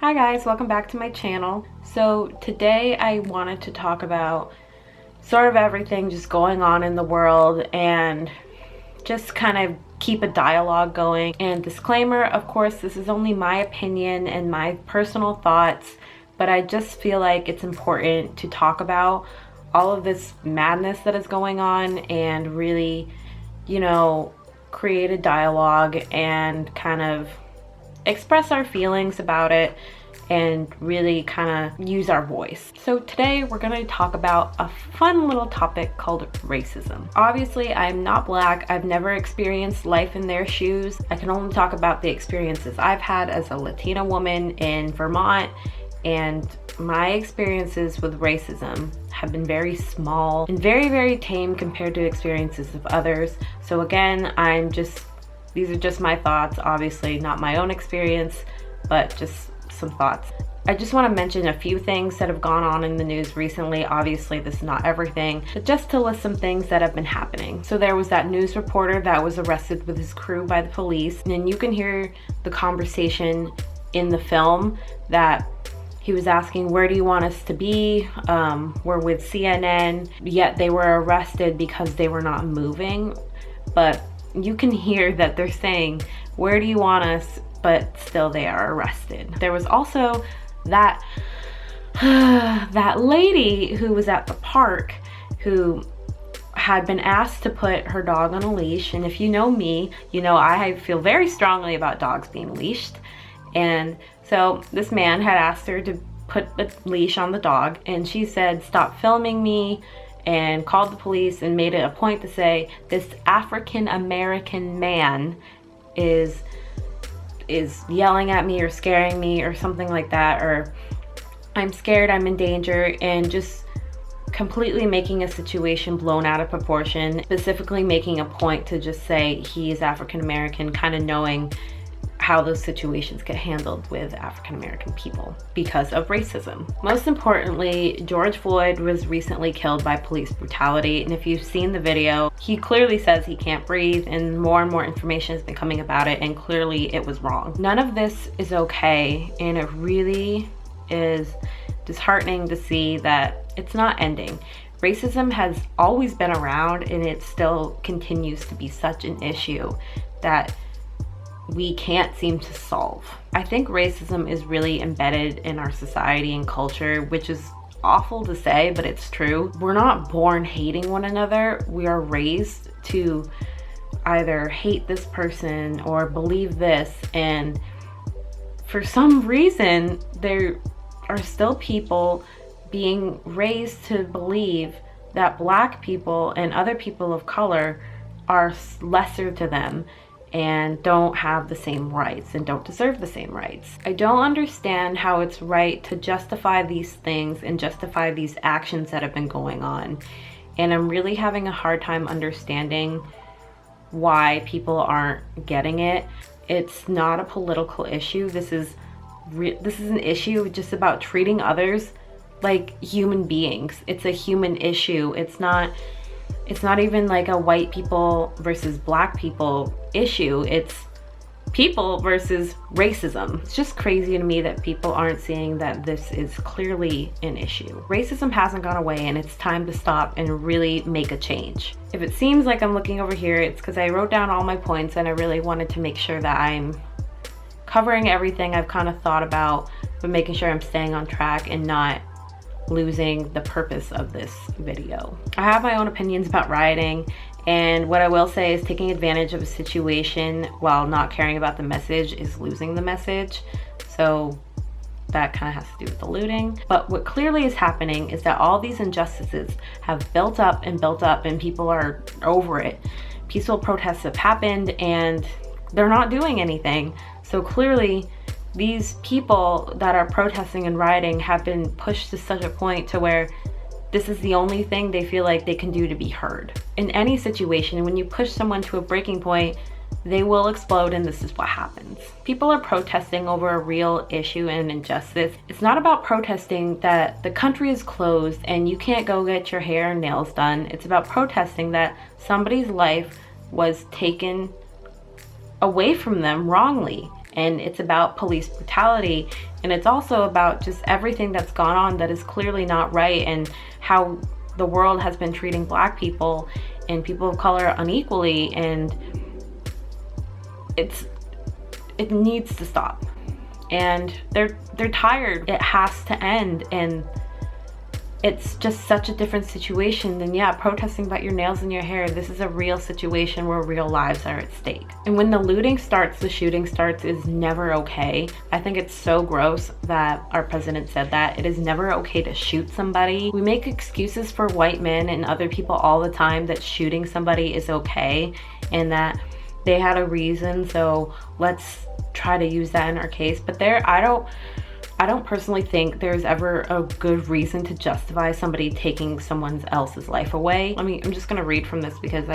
Hi guys, welcome back to my channel. So today I wanted to talk about sort of everything just going on in the world and just kind of keep a dialogue going. And disclaimer, of course, this is only my opinion and my personal thoughts, but I just feel like it's important to talk about all of this madness that is going on and really, create a dialogue and kind of express our feelings about it and really kind of use our voice. So today we're going to talk about a fun little topic called racism. Obviously, I'm not Black. I've never experienced life in their shoes. I can only talk about the experiences I've had as a Latina woman in Vermont, and my experiences with racism have been very small and very, very tame compared to experiences of others. So again, these are just my thoughts, obviously not my own experience, but just some thoughts. I just want to mention a few things that have gone on in the news recently. Obviously, this is not everything, but just to list some things that have been happening. So there was that news reporter that was arrested with his crew by the police, and you can hear the conversation in the film that he was asking, where do you want us to be? We're with CNN, yet they were arrested because they were not moving. But you can hear that they're saying, where do you want us? But still they are arrested. There was also that lady who was at the park who had been asked to put her dog on a leash. And if you know me, you know I feel very strongly about dogs being leashed. And so this man had asked her to put a leash on the dog, and she said, stop filming me, and called the police and made it a point to say, this African American man is yelling at me or scaring me or something like that, or I'm scared, I'm in danger, and just completely making a situation blown out of proportion, specifically making a point to just say he is African American, kind of knowing how those situations get handled with African American people because of racism. Most importantly, George Floyd was recently killed by police brutality, and if you've seen the video, he clearly says he can't breathe, and more information has been coming about it, and clearly it was wrong. None of this is okay, and it really is disheartening to see that it's not ending. Racism has always been around, and it still continues to be such an issue that we can't seem to solve. I think racism is really embedded in our society and culture, which is awful to say, but it's true. We're not born hating one another. We are raised to either hate this person or believe this, and for some reason there are still people being raised to believe that Black people and other people of color are lesser to them and don't have the same rights and don't deserve the same rights. I don't understand how it's right to justify these things and justify these actions that have been going on. And I'm really having a hard time understanding why people aren't getting it. It's not a political issue. This is an issue just about treating others like human beings. It's a human issue. It's not even like a white people versus Black people issue. It's people versus racism. It's just crazy to me that people aren't seeing that this is clearly an issue. Racism hasn't gone away, and it's time to stop and really make a change. If it seems like I'm looking over here, it's because I wrote down all my points and I really wanted to make sure that I'm covering everything I've kind of thought about, but making sure I'm staying on track and not losing the purpose of this video. I have my own opinions about rioting, and what I will say is taking advantage of a situation while not caring about the message is losing the message. So that kind of has to do with the looting. But what clearly is happening is that all these injustices have built up and people are over it. Peaceful protests have happened and they're not doing anything. So clearly these people that are protesting and rioting have been pushed to such a point to where this is the only thing they feel like they can do to be heard. In any situation, when you push someone to a breaking point, they will explode, and this is what happens. People are protesting over a real issue and injustice. It's not about protesting that the country is closed and you can't go get your hair and nails done. It's about protesting that somebody's life was taken away from them wrongly. and it's about police brutality, and it's also about just everything that's gone on that is clearly not right, and how the world has been treating Black people and people of color unequally, and it needs to stop. And they're tired. It has to end, and it's just such a different situation than, yeah, protesting about your nails and your hair. This is a real situation where real lives are at stake. And when the looting starts, the shooting starts is never okay. I think it's so gross that our president said that. It is never okay to shoot somebody. We make excuses for white men and other people all the time that shooting somebody is okay and that they had a reason, so let's try to use that in our case. But I don't personally think there's ever a good reason to justify somebody taking someone else's life away. I'm just gonna read from this because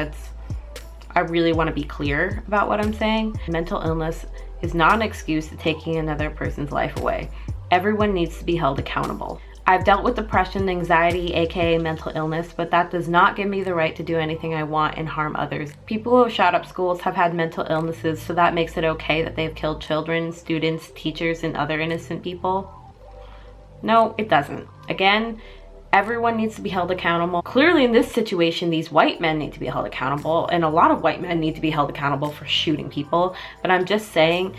I really want to be clear about what I'm saying. Mental illness is not an excuse to taking another person's life away. Everyone needs to be held accountable. I've dealt with depression, anxiety, aka mental illness, but that does not give me the right to do anything I want and harm others. People who have shot up schools have had mental illnesses, so that makes it okay that they've killed children, students, teachers, and other innocent people? No, it doesn't. Again, everyone needs to be held accountable. Clearly in this situation, these white men need to be held accountable, and a lot of white men need to be held accountable for shooting people, but I'm just saying,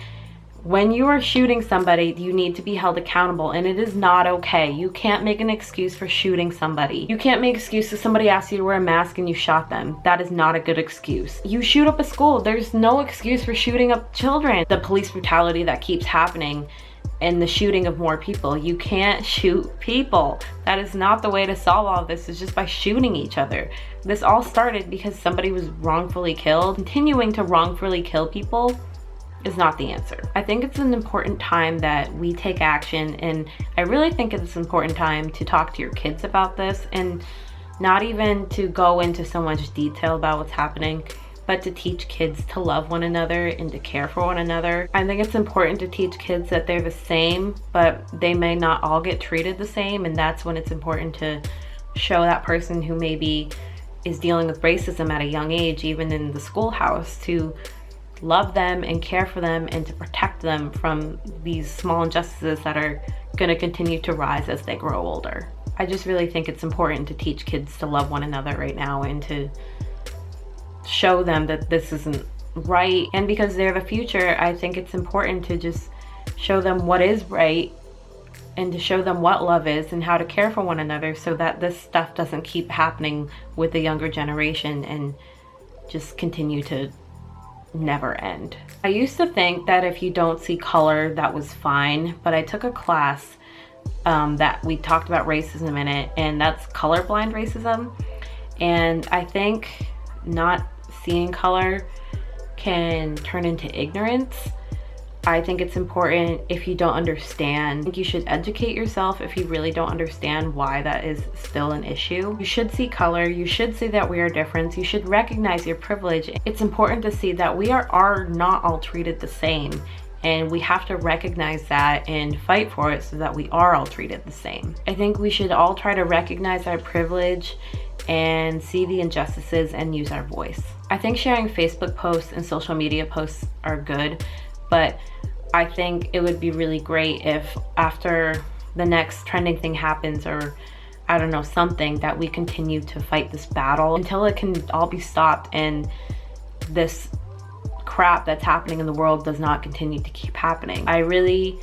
when you are shooting somebody, you need to be held accountable, and it is not okay. You can't make an excuse for shooting somebody. You can't make excuses. Somebody asked you to wear a mask and you shot them. That is not a good excuse. You shoot up a school. There's no excuse for shooting up children. The police brutality that keeps happening and the shooting of more people. You can't shoot people. That is not the way to solve all this, is just by shooting each other. This all started because somebody was wrongfully killed. Continuing to wrongfully kill people is not the answer. I think it's an important time that we take action, and I really think it's an important time to talk to your kids about this, and not even to go into so much detail about what's happening, but to teach kids to love one another and to care for one another. I think it's important to teach kids that they're the same, but they may not all get treated the same, and that's when it's important to show that person who maybe is dealing with racism at a young age, even in the schoolhouse, to love them and care for them and to protect them from these small injustices that are going to continue to rise as they grow older. I just really think it's important to teach kids to love one another right now and to show them that this isn't right. And because they're the future, I think it's important to just show them what is right and to show them what love is and how to care for one another, so that this stuff doesn't keep happening with the younger generation and just continue to never end. I used to think that if you don't see color, that was fine, but I took a class that we talked about racism in it, and that's colorblind racism. And I think not seeing color can turn into ignorance. I think it's important if you don't understand. I think you should educate yourself if you really don't understand why that is still an issue. You should see color. You should see that we are different. You should recognize your privilege. It's important to see that we are not all treated the same, and we have to recognize that and fight for it so that we are all treated the same. I think we should all try to recognize our privilege and see the injustices and use our voice. I think sharing Facebook posts and social media posts are good, but I think it would be really great if after the next trending thing happens, or I don't know, something, that we continue to fight this battle until it can all be stopped and this crap that's happening in the world does not continue to keep happening. I really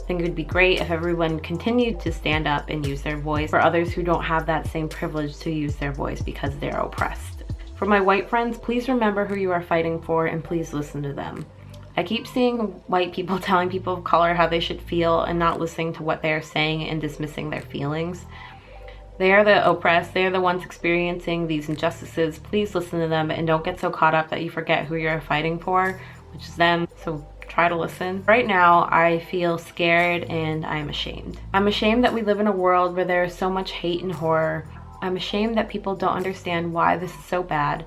think it would be great if everyone continued to stand up and use their voice for others who don't have that same privilege to use their voice because they're oppressed. For my white friends, please remember who you are fighting for and please listen to them. I keep seeing white people telling people of color how they should feel and not listening to what they are saying and dismissing their feelings. They are the oppressed. They are the ones experiencing these injustices. Please listen to them and don't get so caught up that you forget who you're fighting for, which is them. So try to listen. Right now, I feel scared and I'm ashamed. I'm ashamed that we live in a world where there is so much hate and horror. I'm ashamed that people don't understand why this is so bad.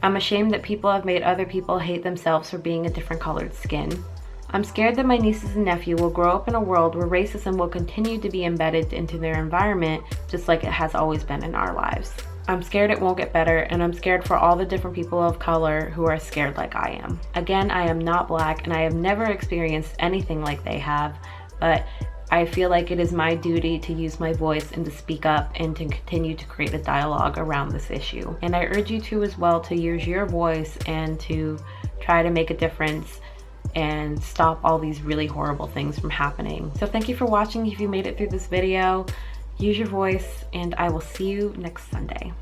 I'm ashamed that people have made other people hate themselves for being a different colored skin. I'm scared that my nieces and nephew will grow up in a world where racism will continue to be embedded into their environment, just like it has always been in our lives. I'm scared it won't get better, and I'm scared for all the different people of color who are scared like I am. Again, I am not Black, and I have never experienced anything like they have, but I feel like it is my duty to use my voice and to speak up and to continue to create a dialogue around this issue. And I urge you to as well, to use your voice and to try to make a difference and stop all these really horrible things from happening. So thank you for watching. If you made it through this video, use your voice, and I will see you next Sunday.